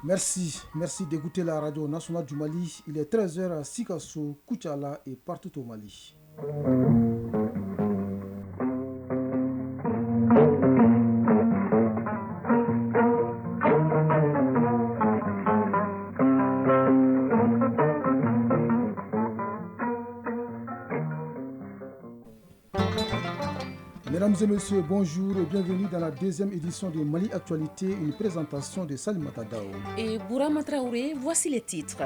Merci d'écouter la radio nationale du Mali. Il est 13h à Sikasso, Koutiala et partout au Mali. Mesdames et messieurs, bonjour et bienvenue dans la deuxième édition de Mali Actualité, une présentation de Salimata Dao. Et Bourama Traoré, voici les titres.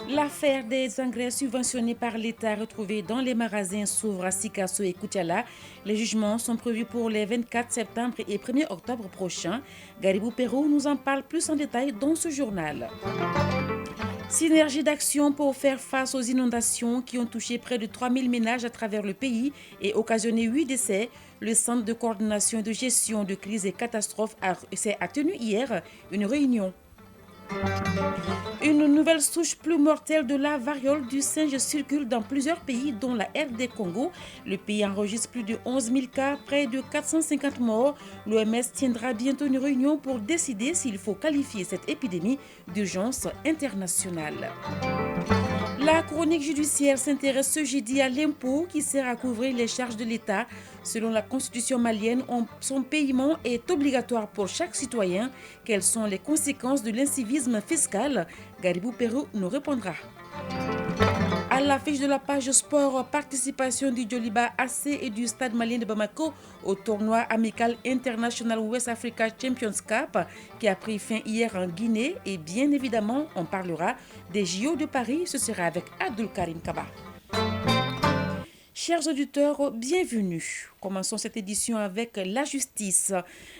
L'affaire des engrais subventionnés par l'État retrouvés dans les magasins s'ouvre à Sikasso et Koutiala. Les jugements sont prévus pour les 24 septembre et 1er octobre prochains. Garibou Perrou nous en parle plus en détail dans ce journal. Synergie d'action pour faire face aux inondations qui ont touché près de 3000 ménages à travers le pays et occasionné 8 décès. Le Centre de coordination et de gestion de crises et catastrophes a tenu hier une réunion. Une nouvelle souche plus mortelle de la variole du singe circule dans plusieurs pays, dont la RD Congo. Le pays enregistre plus de 11 000 cas, près de 450 morts. L'OMS tiendra bientôt une réunion pour décider s'il faut qualifier cette épidémie d'urgence internationale. La chronique judiciaire s'intéresse ce jeudi à l'impôt qui sert à couvrir les charges de l'État. Selon la constitution malienne, son paiement est obligatoire pour chaque citoyen. Quelles sont les conséquences de l'incivisme fiscal? Garibou Perrou nous répondra. À l'affiche de la page sport, participation du Djoliba AC et du Stade malien de Bamako au tournoi amical International West Africa Champions Cup qui a pris fin hier en Guinée. Et bien évidemment, on parlera des JO de Paris. Ce sera avec Abdul Karim Kaba. Chers auditeurs, bienvenue. Commençons cette édition avec la justice.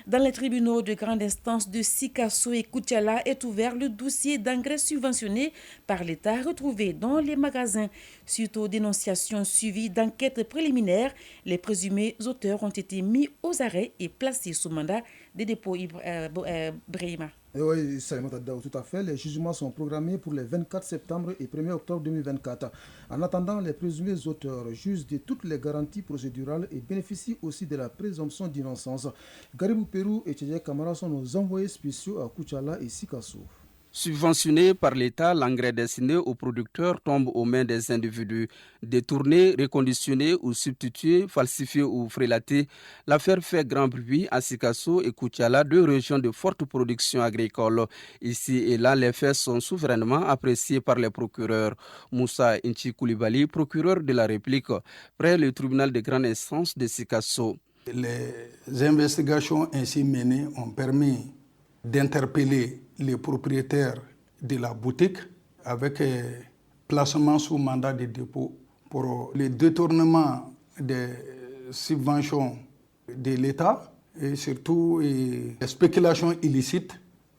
Dans les tribunaux de grande instance de Sikasso et Koutiala est ouvert le dossier d'engrais subventionnés par l'État retrouvé dans les magasins. Suite aux dénonciations suivies d'enquêtes préliminaires, les présumés auteurs ont été mis aux arrêts et placés sous mandat de dépôt. Brahima. Oui, Salimata Dao, tout à fait. Les jugements sont programmés pour les 24 septembre et 1er octobre 2024. En attendant, les présumés auteurs jugent de toutes les garanties procédurales et bénéficient aussi de la présomption d'innocence. Garibou Perrou et Tchédje Kamara sont nos envoyés spéciaux à Koutiala et Sikasso. Subventionné par l'État, l'engrais destiné aux producteurs tombe aux mains des individus. Détourné, reconditionné ou substitué, falsifié ou frélaté, l'affaire fait grand bruit à Sikasso et Koutiala, deux régions de forte production agricole. Ici et là, les faits sont souverainement appréciés par les procureurs. Moussa Inchi Koulibaly, procureur de la République, près le tribunal de grande instance de Sikasso. Les investigations ainsi menées ont permis d'interpeller les propriétaires de la boutique avec placement sous mandat de dépôt pour le détournement des subventions de l'État et surtout les spéculations illicites,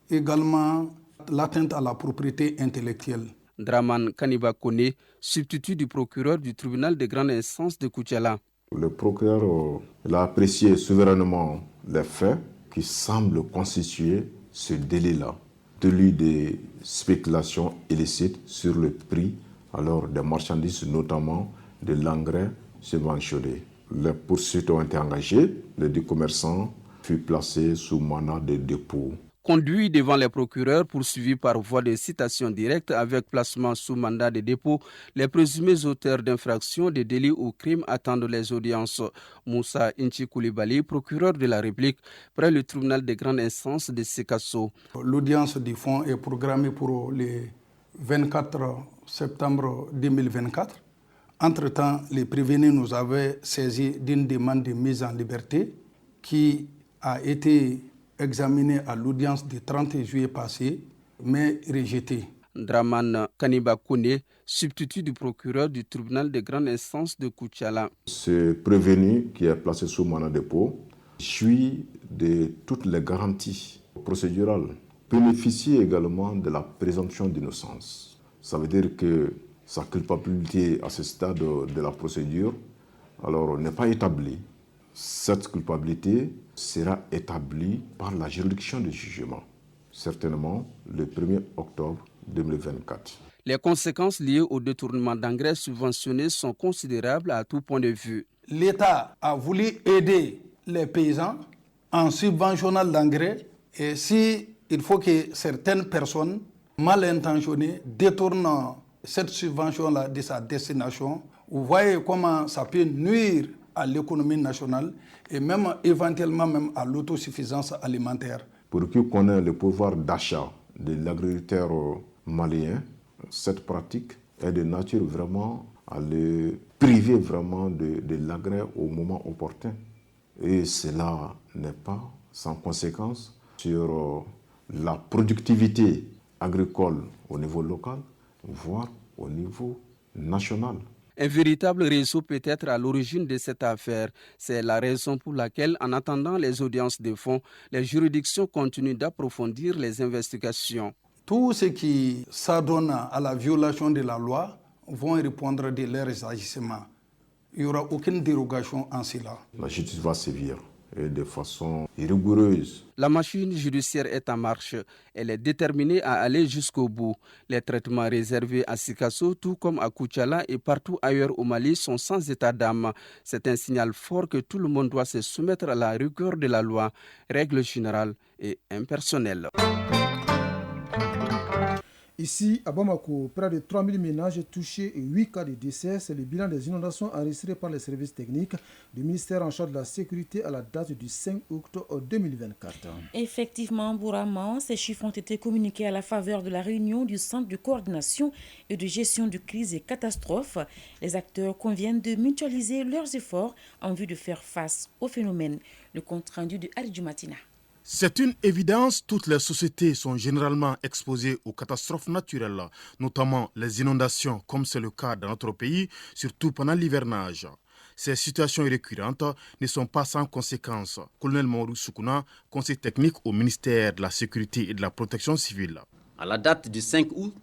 également l'atteinte à la propriété intellectuelle. Draman Kaniba Kone, substitut du procureur du tribunal de grande instance de Koutiala. Le procureur a apprécié souverainement les faits qui semblent constituer ce délit-là, celui des spéculations illicites sur le prix alors des marchandises, notamment de l'engrais subventionné. Les poursuites ont été engagées, le dit commerçant fut placé sous mandat de dépôt. Conduit devant les procureurs poursuivis par voie de citation directe avec placement sous mandat de dépôt, les présumés auteurs d'infractions, de délits ou crimes attendent les audiences. Moussa Inchi Koulibaly, procureur de la République, près le tribunal de grande instance de Sikasso. L'audience du fonds est programmée pour le 24 septembre 2024. Entre-temps, les prévenus nous avaient saisi d'une demande de mise en liberté qui a été examiné à l'audience du 30 juillet passé, mais rejeté. Draman Kaniba Kone, substitut du procureur du tribunal de grande instance de Koutiala. Ce prévenu qui est placé sous mandat de dépôt jouit de toutes les garanties procédurales, bénéficie également de la présomption d'innocence. Ça veut dire que sa culpabilité à ce stade de la procédure n'est pas établie. Cette culpabilité sera établie par la juridiction de jugement, certainement le 1er octobre 2024. Les conséquences liées au détournement d'engrais subventionnés sont considérables à tout point de vue. L'État a voulu aider les paysans en subventionnant l'engrais et si il faut que certaines personnes mal intentionnées détournent cette subvention-là de sa destination. Vous voyez comment ça peut nuire à l'économie nationale et même éventuellement même à l'autosuffisance alimentaire. Pour qui connaît le pouvoir d'achat de l'agriculteur malien, cette pratique est de nature vraiment à le priver vraiment de l'engrais au moment opportun. Et cela n'est pas sans conséquence sur la productivité agricole au niveau local, voire au niveau national. Un véritable réseau peut être à l'origine de cette affaire. C'est la raison pour laquelle, en attendant les audiences de fond, les juridictions continuent d'approfondir les investigations. Tous ceux qui s'adonnent à la violation de la loi vont répondre de leurs agissements. Il n'y aura aucune dérogation en cela. La justice va sévir et de façon rigoureuse. La machine judiciaire est en marche. Elle est déterminée à aller jusqu'au bout. Les traitements réservés à Sikasso, tout comme à Koutiala et partout ailleurs au Mali, sont sans état d'âme. C'est un signal fort que tout le monde doit se soumettre à la rigueur de la loi, règle générale et impersonnelle. Ici, à Bamako, près de 3000 ménages touchés et 8 cas de décès. C'est le bilan des inondations enregistrées par les services techniques du ministère en charge de la sécurité à la date du 5 août 2024. Effectivement, Bouraman, ces chiffres ont été communiqués à la faveur de la réunion du Centre de coordination et de gestion de crises et catastrophes. Les acteurs conviennent de mutualiser leurs efforts en vue de faire face au phénomène. Le compte rendu de Aridju Matina. C'est une évidence, toutes les sociétés sont généralement exposées aux catastrophes naturelles, notamment les inondations, comme c'est le cas dans notre pays, surtout pendant l'hivernage. Ces situations récurrentes ne sont pas sans conséquences. Colonel Maurou Soukouna, conseiller technique au ministère de la Sécurité et de la Protection civile. À la date du 5 août,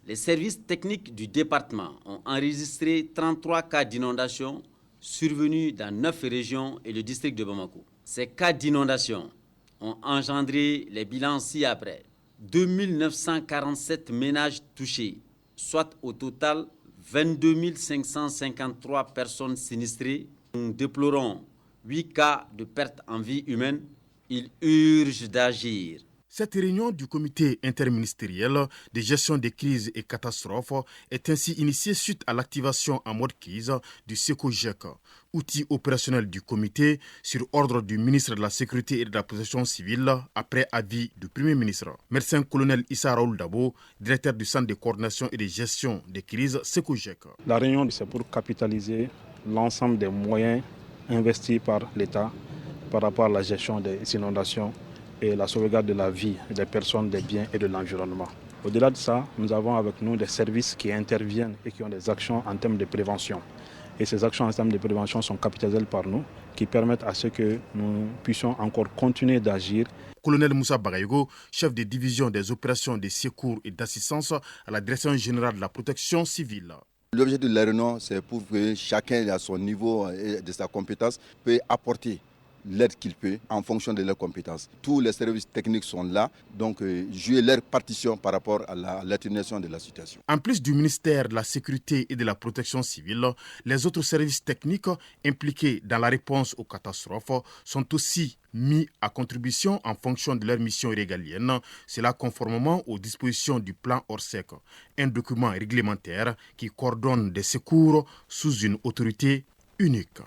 les services techniques du département ont enregistré 33 cas d'inondation survenus dans 9 régions et le district de Bamako. Ces cas d'inondation ont engendré les bilans ci-après. 2947 ménages touchés, soit au total 22 553 personnes sinistrées. Nous déplorons 8 cas de perte en vie humaine. Il urge d'agir. Cette réunion du comité interministériel de gestion des crises et catastrophes est ainsi initiée suite à l'activation en mode crise du SECOGEC, outil opérationnel du comité sur ordre du ministre de la Sécurité et de la Protection civile après avis du Premier ministre. Médecin colonel Issa Raoul Dabo, directeur du Centre de coordination et de gestion des crises SECOGEC. La réunion, c'est pour capitaliser l'ensemble des moyens investis par l'État par rapport à la gestion des inondations et la sauvegarde de la vie des personnes, des biens et de l'environnement. Au-delà de ça, nous avons avec nous des services qui interviennent et qui ont des actions en termes de prévention. Et ces actions en termes de prévention sont capitalisées par nous, qui permettent à ce que nous puissions encore continuer d'agir. Colonel Moussa Bagayogo, chef de division des opérations de secours et d'assistance à la Direction générale de la protection civile. L'objectif de la réunion, c'est pour que chacun à son niveau et de sa compétence peut apporter l'aide qu'il peut en fonction de leurs compétences. Tous les services techniques sont là, donc jouer leur partition par rapport à l'atténuation de la situation. En plus du ministère de la Sécurité et de la Protection civile, les autres services techniques impliqués dans la réponse aux catastrophes sont aussi mis à contribution en fonction de leur mission régalienne, cela conformément aux dispositions du plan Orsec, un document réglementaire qui coordonne des secours sous une autorité unique.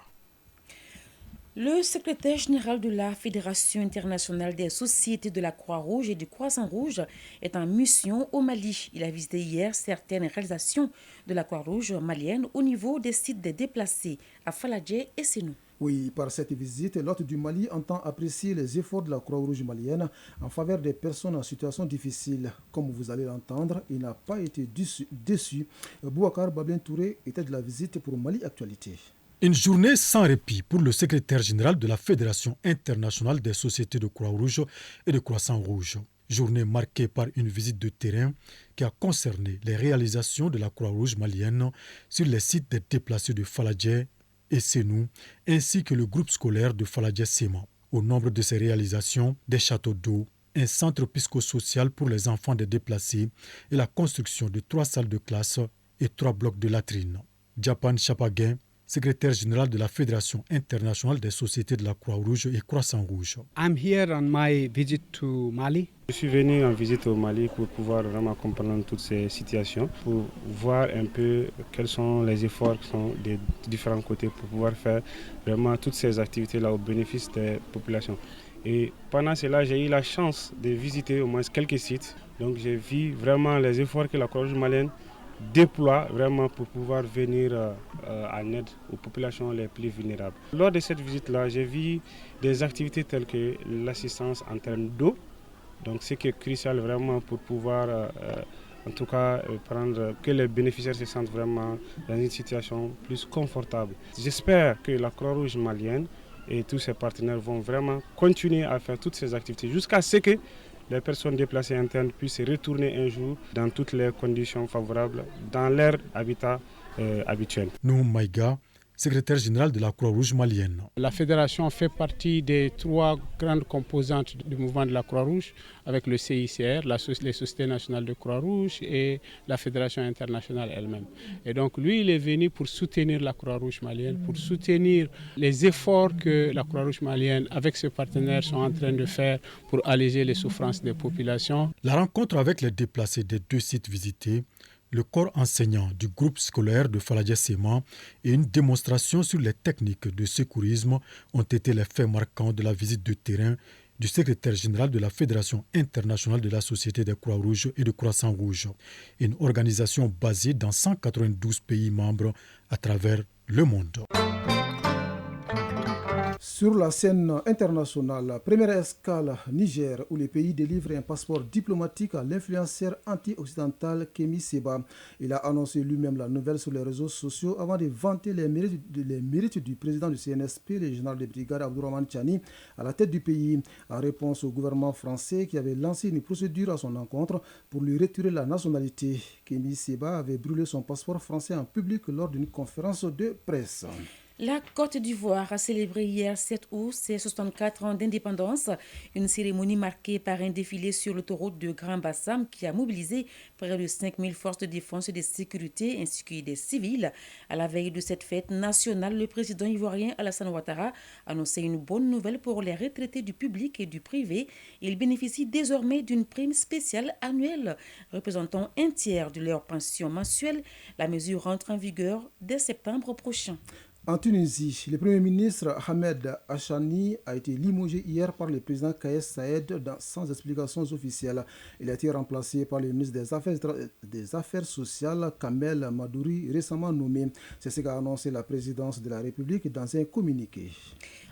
Le secrétaire général de la Fédération internationale des sociétés de la Croix-Rouge et du Croissant-Rouge est en mission au Mali. Il a visité hier certaines réalisations de la Croix-Rouge malienne au niveau des sites des déplacés à Faladje et Sénou. Oui, par cette visite, l'hôte du Mali entend apprécier les efforts de la Croix-Rouge malienne en faveur des personnes en situation difficile. Comme vous allez l'entendre, il n'a pas été déçu. Bouakar Bablin Touré était de la visite pour Mali Actualité. Une journée sans répit pour le secrétaire général de la Fédération internationale des sociétés de Croix-Rouge et de Croissant-Rouge. Journée marquée par une visite de terrain qui a concerné les réalisations de la Croix-Rouge malienne sur les sites des déplacés de Faladje et Sénou, ainsi que le groupe scolaire de Faladje-Séma. Au nombre de ces réalisations, des châteaux d'eau, un centre psychosocial pour les enfants des déplacés et la construction de 3 salles de classe et 3 blocs de latrines. Japan Chapaguin, secrétaire général de la Fédération internationale des sociétés de la Croix-Rouge et Croissant-Rouge. I'm here on my visit to Mali. Je suis venu en visite au Mali pour pouvoir vraiment comprendre toutes ces situations, pour voir un peu quels sont les efforts qui sont des différents côtés pour pouvoir faire vraiment toutes ces activités-là au bénéfice des populations. Et pendant cela, j'ai eu la chance de visiter au moins quelques sites. Donc j'ai vu vraiment les efforts que la Croix-Rouge malienne déploie vraiment pour pouvoir venir en aide aux populations les plus vulnérables. Lors de cette visite-là, j'ai vu des activités telles que l'assistance en termes d'eau. Donc ce qui est crucial vraiment pour pouvoir en tout cas prendre que les bénéficiaires se sentent vraiment dans une situation plus confortable. J'espère que la Croix-Rouge malienne et tous ses partenaires vont vraiment continuer à faire toutes ces activités jusqu'à ce que les personnes déplacées internes puissent retourner un jour dans toutes les conditions favorables dans leur habitat habituel. Nous, Maïga, secrétaire général de la Croix-Rouge malienne. La fédération fait partie des 3 grandes composantes du mouvement de la Croix-Rouge avec le CICR, les Sociétés nationales de Croix-Rouge et la Fédération internationale elle-même. Et donc lui, il est venu pour soutenir la Croix-Rouge malienne, pour soutenir les efforts que la Croix-Rouge malienne avec ses partenaires sont en train de faire pour alléger les souffrances des populations. La rencontre avec les déplacés des 2 sites visités, le corps enseignant du groupe scolaire de Faladia-Sema et une démonstration sur les techniques de secourisme ont été les faits marquants de la visite de terrain du secrétaire général de la Fédération internationale de la Société des Croix-Rouges et de Croissant-Rouge, une organisation basée dans 192 pays membres à travers le monde. Sur la scène internationale, première escale Niger, où le pays délivre un passeport diplomatique à l'influenceur anti-occidental Kémi Séba. Il a annoncé lui-même la nouvelle sur les réseaux sociaux avant de vanter les mérites du président du CNSP, le général de brigade Abdourahmane Tchani, à la tête du pays, en réponse au gouvernement français qui avait lancé une procédure à son encontre pour lui retirer la nationalité. Kémi Séba avait brûlé son passeport français en public lors d'une conférence de presse. La Côte d'Ivoire a célébré hier 7 août ses 64 ans d'indépendance, une cérémonie marquée par un défilé sur l'autoroute de Grand Bassam qui a mobilisé près de 5000 forces de défense et de sécurité ainsi que des civils. À la veille de cette fête nationale, le président ivoirien Alassane Ouattara annonçait une bonne nouvelle pour les retraités du public et du privé. Ils bénéficient désormais d'une prime spéciale annuelle représentant un tiers de leur pension mensuelle. La mesure entre en vigueur dès septembre prochain. En Tunisie, le Premier ministre Ahmed Achani a été limogé hier par le président Kais Saïed sans explications officielles. Il a été remplacé par le ministre des Affaires sociales Kamel Madouri, récemment nommé. C'est ce qu'a annoncé la présidence de la République dans un communiqué.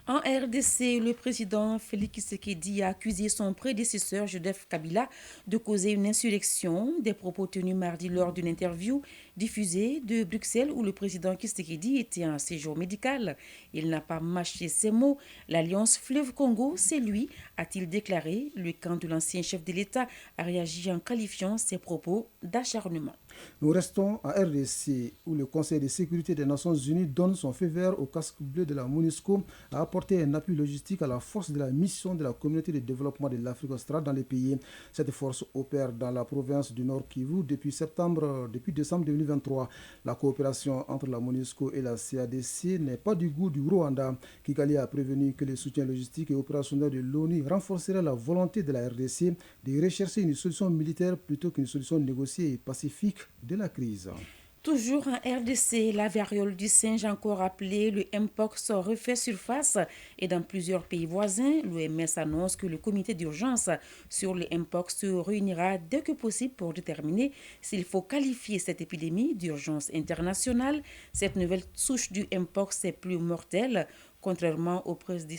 En RDC, le président Félix Tshisekedi a accusé son prédécesseur Joseph Kabila de causer une insurrection. Des propos tenus mardi lors d'une interview diffusée de Bruxelles où le président Tshisekedi était en séjour médical. Il n'a pas mâché ses mots. L'Alliance Fleuve Congo, c'est lui, a-t-il déclaré. Le camp de l'ancien chef de l'État a réagi en qualifiant ses propos d'acharnement. Nous restons à RDC où le Conseil de sécurité des Nations Unies donne son feu vert au casque bleu de la MONUSCO à apporter un appui logistique à la force de la mission de la communauté de développement de l'Afrique australe dans les pays. Cette force opère dans la province du Nord Kivu depuis décembre 2023. La coopération entre la MONUSCO et la CADC n'est pas du goût du Rwanda. Kigali a prévenu que le soutien logistique et opérationnel de l'ONU renforcerait la volonté de la RDC de rechercher une solution militaire plutôt qu'une solution négociée et pacifique de la crise. Toujours en RDC, la variole du singe, encore appelée le Mpox, refait surface et dans plusieurs pays voisins, l'OMS annonce que le comité d'urgence sur le Mpox se réunira dès que possible pour déterminer s'il faut qualifier cette épidémie d'urgence internationale. Cette nouvelle souche du Mpox est plus mortelle. Contrairement aux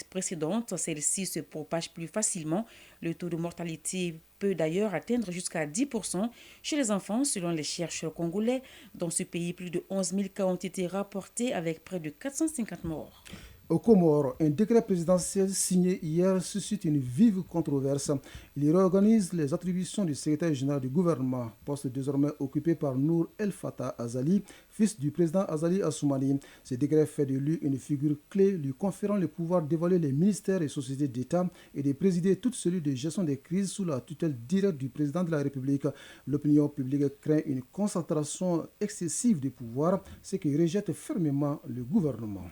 précédentes, celle-ci se propage plus facilement. Le taux de mortalité peut d'ailleurs atteindre jusqu'à 10% chez les enfants, selon les chercheurs congolais. Dans ce pays, plus de 11 000 cas ont été rapportés avec près de 450 morts. Au Comores, un décret présidentiel signé hier suscite une vive controverse. Il réorganise les attributions du secrétaire général du gouvernement, poste désormais occupé par Nour El Fattah Azali, fils du président Azali Assoumani. Ce décret fait de lui une figure clé, lui conférant le pouvoir d'évaluer les ministères et sociétés d'État et de présider toute cellule de gestion des crises sous la tutelle directe du président de la République. L'opinion publique craint une concentration excessive de pouvoir, ce qui rejette fermement le gouvernement.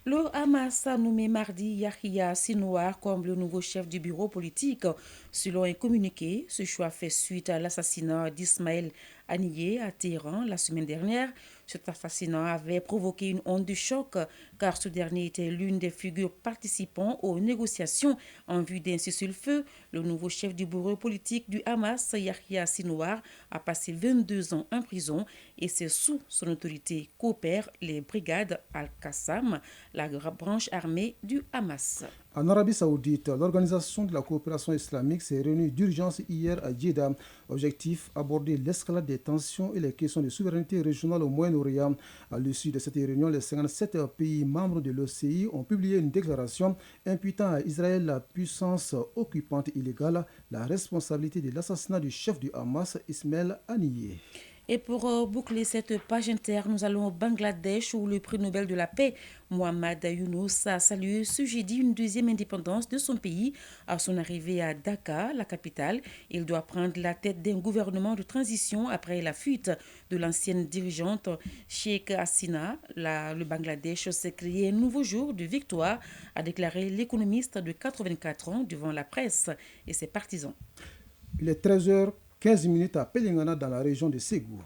Le Hamas a nommé mardi Yahya Sinwar comme le nouveau chef du bureau politique. Selon un communiqué, ce choix fait suite à l'assassinat d'Ismaël Haniyeh à Téhéran la semaine dernière. Cet assassinat avait provoqué une onde de choc car ce dernier était l'une des figures participant aux négociations en vue d'un cessez-le-feu. Le nouveau chef du bureau politique du Hamas, Yahya Sinwar, a passé 22 ans en prison et c'est sous son autorité qu'opèrent les brigades Al-Qassam, la branche armée du Hamas. En Arabie Saoudite, l'Organisation de la coopération islamique s'est réunie d'urgence hier à Jeddah. Objectif, aborder l'escalade des tensions et les questions de souveraineté régionale au Moyen-Orient. À l'issue de cette réunion, les 57 pays membres de l'OCI ont publié une déclaration imputant à Israël, la puissance occupante illégale, la responsabilité de l'assassinat du chef du Hamas, Ismaël Haniyeh. Et pour boucler cette page inter, nous allons au Bangladesh où le prix Nobel de la paix, Mohamed Younous, a salué ce jeudi une deuxième indépendance de son pays. À son arrivée à Dhaka, la capitale, il doit prendre la tête d'un gouvernement de transition après la fuite de l'ancienne dirigeante Sheikh Hasina. Le Bangladesh s'est créé un nouveau jour de victoire, a déclaré l'économiste de 84 ans devant la presse et ses partisans. Il est 13h15 à Pelingana dans la région de Ségou.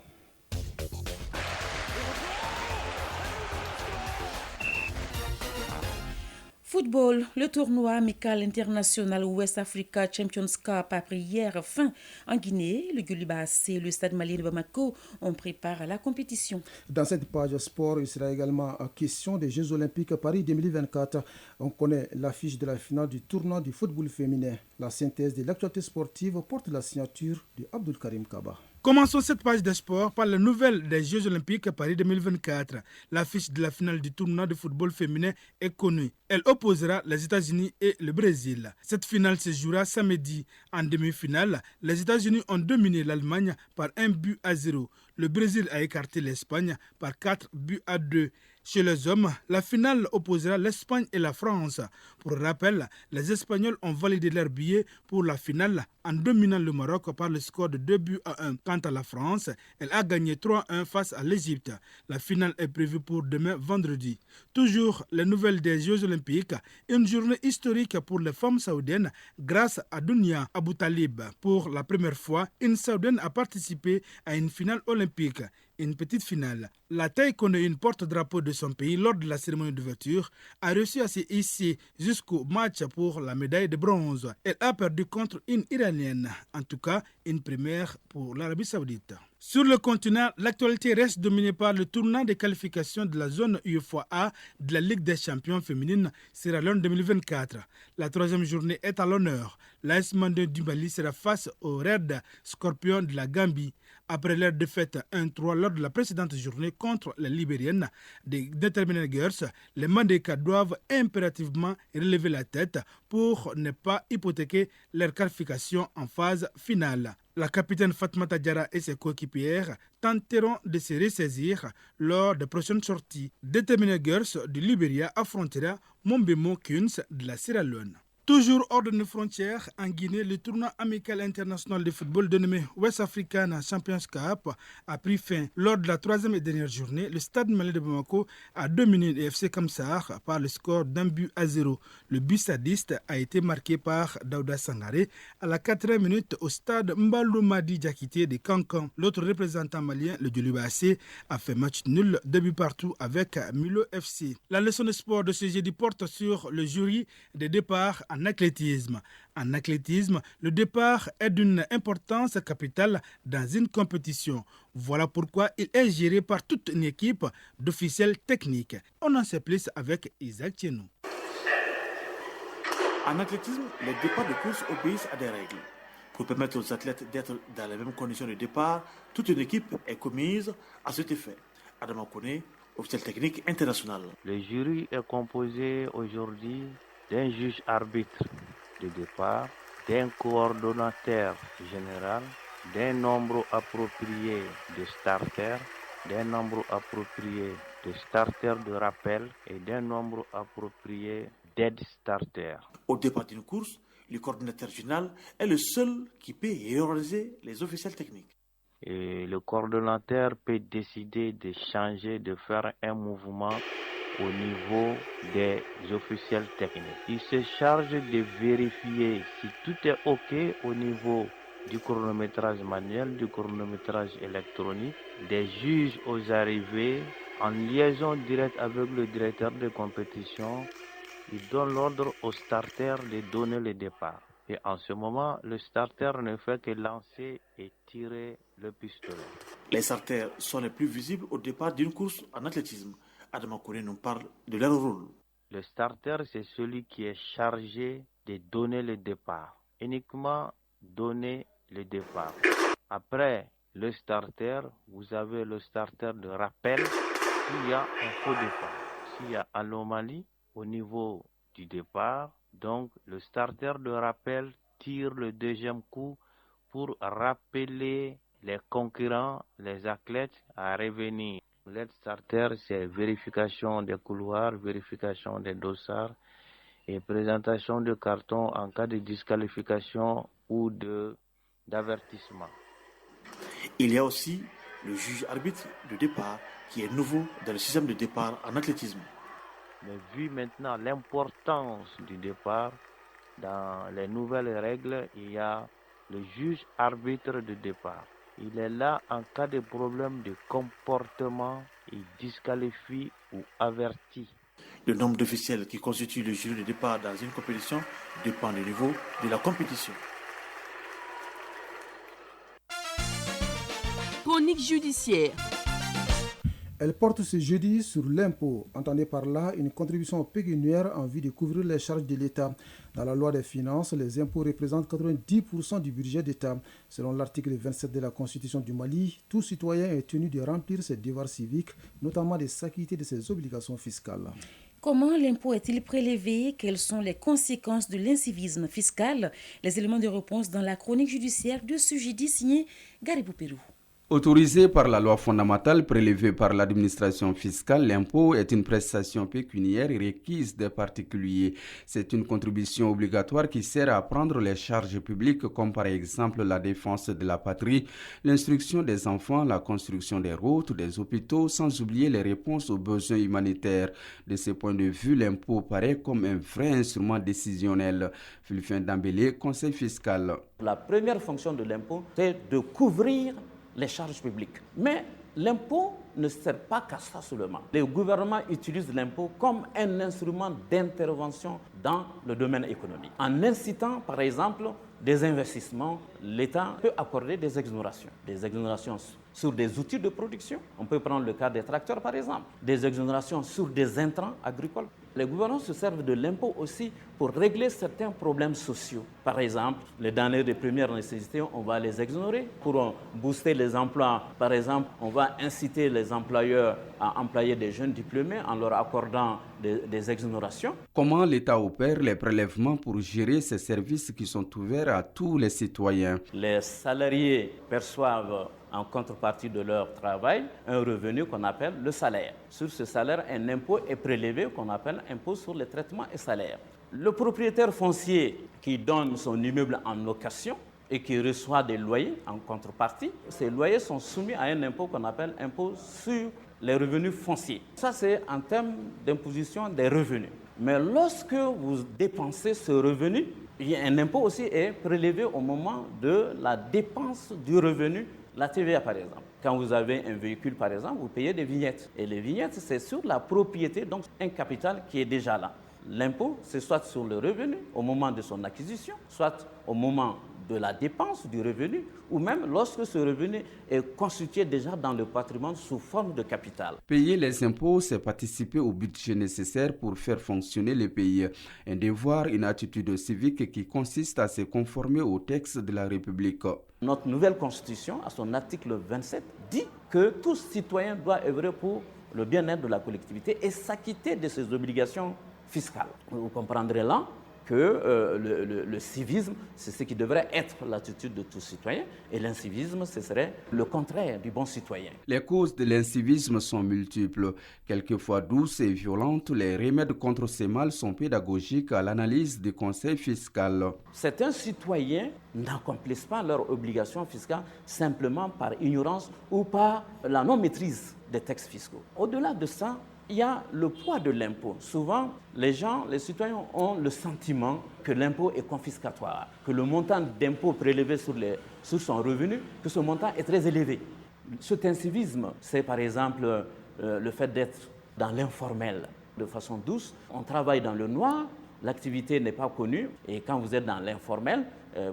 Football, le tournoi amical international West Africa Champions Cup a pris hier fin en Guinée. Le Guliba AC et le Stade malien de Bamako ont préparé la compétition. Dans cette page sport, il sera également question des Jeux Olympiques Paris 2024. On connaît l'affiche de la finale du tournoi du football féminin. La synthèse de l'actualité sportive porte la signature de Abdul Karim Kaba. Commençons cette page de sport par la nouvelle des Jeux Olympiques Paris 2024. L'affiche de la finale du tournoi de football féminin est connue. Elle opposera les États-Unis et le Brésil. Cette finale se jouera samedi. En demi-finale, les États-Unis ont dominé l'Allemagne par 1-0. Le Brésil a écarté l'Espagne par 4-2. Chez les hommes, la finale opposera l'Espagne et la France. Pour rappel, les Espagnols ont validé leur billet pour la finale en dominant le Maroc par le score de 2-1. Quant à la France, elle a gagné 3-1 face à l'Égypte. La finale est prévue pour demain vendredi. Toujours les nouvelles des Jeux Olympiques, une journée historique pour les femmes saoudiennes grâce à Dounia Aboutalib. Pour la première fois, une Saoudienne a participé à une finale olympique. Une petite finale. La taïkonéenne porte-drapeau de son pays lors de la cérémonie d'ouverture a réussi à se hisser jusqu'au match pour la médaille de bronze. Elle a perdu contre une Iranienne. En tout cas, une première pour l'Arabie Saoudite. Sur le continent, l'actualité reste dominée par le tournoi de qualification de la zone UEFA A de la Ligue des champions féminines Sierra Leone 2024. La troisième journée est à l'honneur. L'AS Mandé du Mali sera face au Red Scorpion de la Gambie. Après leur défaite 1-3 lors de la précédente journée contre les Libériennes des Determined Girls, les Mandékas doivent impérativement relever la tête pour ne pas hypothéquer leur qualification en phase finale. La capitaine Fatmata Diarra et ses coéquipières tenteront de se ressaisir lors des prochaines sorties. Determined Girls du Libéria affrontera Mombemo Queens de la Sierra Leone. Toujours hors de nos frontières, en Guinée, le tournoi amical international de football dénommé West African Champions Cup a pris fin. Lors de la troisième et dernière journée, le Stade malien de Bamako a dominé le FC Kamsar par le score d'1-0. Le but sadiste a été marqué par Daouda Sangaré à la 4e minute au stade Mbalou Madi Diakité de Kankan. L'autre représentant malien, le Djoliba AC, a fait match nul, 2 buts partout avec Milo FC. La leçon de sport de ce jeudi porte sur le jury des départs en athlétisme. En athlétisme, le départ est d'une importance capitale dans une compétition. Voilà pourquoi il est géré par toute une équipe d'officiels techniques. On en sait plus avec Isaac Tchenou. En athlétisme, les départs de course obéissent à des règles. Pour permettre aux athlètes d'être dans les mêmes conditions de départ, toute une équipe est commise à cet effet. Adama Kone, officiel technique international. Le jury est composé aujourd'hui d'un juge arbitre de départ, d'un coordonnateur général, d'un nombre approprié de starters, d'un nombre approprié de starters de rappel et d'un nombre approprié d'aide starters. Au départ d'une course, le coordonnateur général est le seul qui peut hiérarchiser les officiels techniques. Et le coordonnateur peut décider de changer, de faire un mouvement au niveau des officiels techniques. Il se charge de vérifier si tout est OK au niveau du chronométrage manuel, du chronométrage électronique, des juges aux arrivées, en liaison directe avec le directeur de compétition. Il donne l'ordre au starter de donner le départ. Et en ce moment, le starter ne fait que lancer et tirer le pistolet. Les starters sont les plus visibles au départ d'une course en athlétisme. Adama Kone nous parle de leur rôle. Le starter, c'est celui qui est chargé de donner le départ. Uniquement donner le départ. Après le starter, vous avez le starter de rappel s'il y a un faux départ. S'il y a anomalie au niveau du départ, donc le starter de rappel tire le deuxième coup pour rappeler les concurrents, les athlètes à revenir. L'aide starter, c'est vérification des couloirs, vérification des dossards et présentation de cartons en cas de disqualification ou d'avertissement. Il y a aussi le juge arbitre de départ qui est nouveau dans le système de départ en athlétisme. Mais vu maintenant l'importance du départ, dans les nouvelles règles, il y a le juge arbitre de départ. Il est là en cas de problème de comportement, il disqualifie ou avertit. Le nombre d'officiels qui constituent le jury de départ dans une compétition dépend du niveau de la compétition. Chronique judiciaire. Elle porte ce jeudi sur l'impôt. Entendez par là une contribution pécuniaire en vue de couvrir les charges de l'État. Dans la loi des finances, les impôts représentent 90% du budget d'État. Selon l'article 27 de la Constitution du Mali, tout citoyen est tenu de remplir ses devoirs civiques, notamment de s'acquitter de ses obligations fiscales. Comment l'impôt est-il prélevé? Quelles sont les conséquences de l'incivisme fiscal? Les éléments de réponse dans la chronique judiciaire de ce jeudi signé Garibou Pérou. Autorisé par la loi fondamentale prélevée par l'administration fiscale, l'impôt est une prestation pécuniaire requise des particuliers. C'est une contribution obligatoire qui sert à prendre les charges publiques comme par exemple la défense de la patrie, l'instruction des enfants, la construction des routes, des hôpitaux, sans oublier les réponses aux besoins humanitaires. De ce point de vue, l'impôt paraît comme un vrai instrument décisionnel. Fulfin Dambélé, conseil fiscal. La première fonction de l'impôt, c'est de couvrir les charges publiques. Mais l'impôt ne sert pas qu'à ça seulement. Le gouvernement utilise l'impôt comme un instrument d'intervention dans le domaine économique. En incitant, par exemple, des investissements, l'État peut accorder des exonérations sur des outils de production. On peut prendre le cas des tracteurs, par exemple. Des exonérations sur des intrants agricoles. Les gouvernements se servent de l'impôt aussi pour régler certains problèmes sociaux. Par exemple, les denrées de première nécessité, on va les exonérer. Pour booster les emplois, par exemple, on va inciter les employeurs à employer des jeunes diplômés en leur accordant des exonérations. Comment l'État opère les prélèvements pour gérer ces services qui sont ouverts à tous les citoyens? Les salariés perçoivent en contrepartie de leur travail un revenu qu'on appelle le salaire. Sur ce salaire, un impôt est prélevé qu'on appelle impôt sur les traitements et salaires. Le propriétaire foncier qui donne son immeuble en location et qui reçoit des loyers en contrepartie, ces loyers sont soumis à un impôt qu'on appelle impôt sur les revenus fonciers. Ça, c'est en termes d'imposition des revenus. Mais lorsque vous dépensez ce revenu, un impôt aussi est prélevé au moment de la dépense du revenu. La TVA, par exemple. Quand vous avez un véhicule, par exemple, vous payez des vignettes. Et les vignettes, c'est sur la propriété, donc un capital qui est déjà là. L'impôt, c'est soit sur le revenu au moment de son acquisition, soit au moment de la dépense du revenu, ou même lorsque ce revenu est constitué déjà dans le patrimoine sous forme de capital. Payer les impôts, c'est participer au budget nécessaire pour faire fonctionner le pays. Un devoir, une attitude civique qui consiste à se conformer aux textes de la République. Notre nouvelle constitution, à son article 27, dit que tout citoyen doit œuvrer pour le bien-être de la collectivité et s'acquitter de ses obligations fiscales. Vous comprendrez là que le civisme, c'est ce qui devrait être l'attitude de tout citoyen, et l'incivisme, ce serait le contraire du bon citoyen. Les causes de l'incivisme sont multiples. Quelquefois douces et violentes, les remèdes contre ces mâles sont pédagogiques à l'analyse du conseil fiscal. Certains citoyens n'accomplissent pas leurs obligations fiscales simplement par ignorance ou par la non-maîtrise des textes fiscaux. Au-delà de ça, il y a le poids de l'impôt. Souvent, les citoyens ont le sentiment que l'impôt est confiscatoire, que le montant d'impôt prélevé sur son revenu, que ce montant est très élevé. Cet incivisme, c'est par exemple le fait d'être dans l'informel de façon douce. On travaille dans le noir, l'activité n'est pas connue, et quand vous êtes dans l'informel,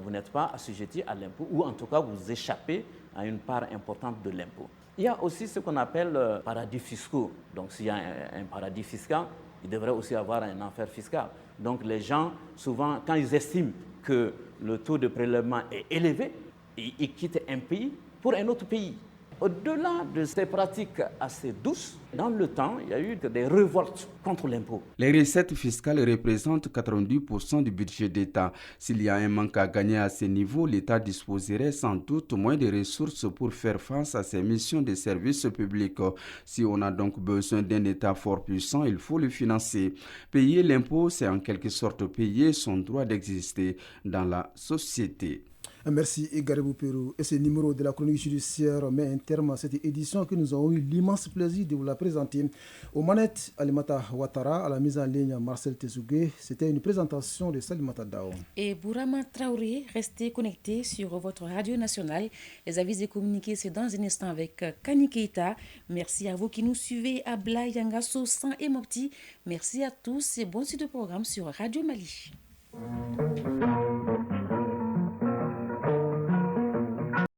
vous n'êtes pas assujetti à l'impôt, ou en tout cas vous échappez à une part importante de l'impôt. Il y a aussi ce qu'on appelle paradis fiscaux. Donc s'il y a un paradis fiscal, il devrait aussi avoir un enfer fiscal. Donc les gens, souvent, quand ils estiment que le taux de prélèvement est élevé, ils quittent un pays pour un autre pays. Au-delà de ces pratiques assez douces, dans le temps, il y a eu des révoltes contre l'impôt. Les recettes fiscales représentent 90% du budget d'État. S'il y a un manque à gagner à ce niveau, l'État disposerait sans doute moins de ressources pour faire face à ses missions de service public. Si on a donc besoin d'un État fort puissant, il faut le financer. Payer l'impôt, c'est en quelque sorte payer son droit d'exister dans la société. Merci Garibou Pérou. Et ce numéro de la chronique judiciaire met un terme à cette édition que nous avons eu l'immense plaisir de vous la présenter. Aux manettes, Alimata Ouattara, à la mise en ligne Marcel Tezougué. C'était une présentation de Salimata Dao. Et Bourama Traoré, restez connectés sur votre radio nationale. Les avis et communiqués, c'est dans un instant avec Kani Keita. Merci à vous qui nous suivez à Bla, Yangasso, San et Mopti. Merci à tous et bon suite de programme sur Radio Mali.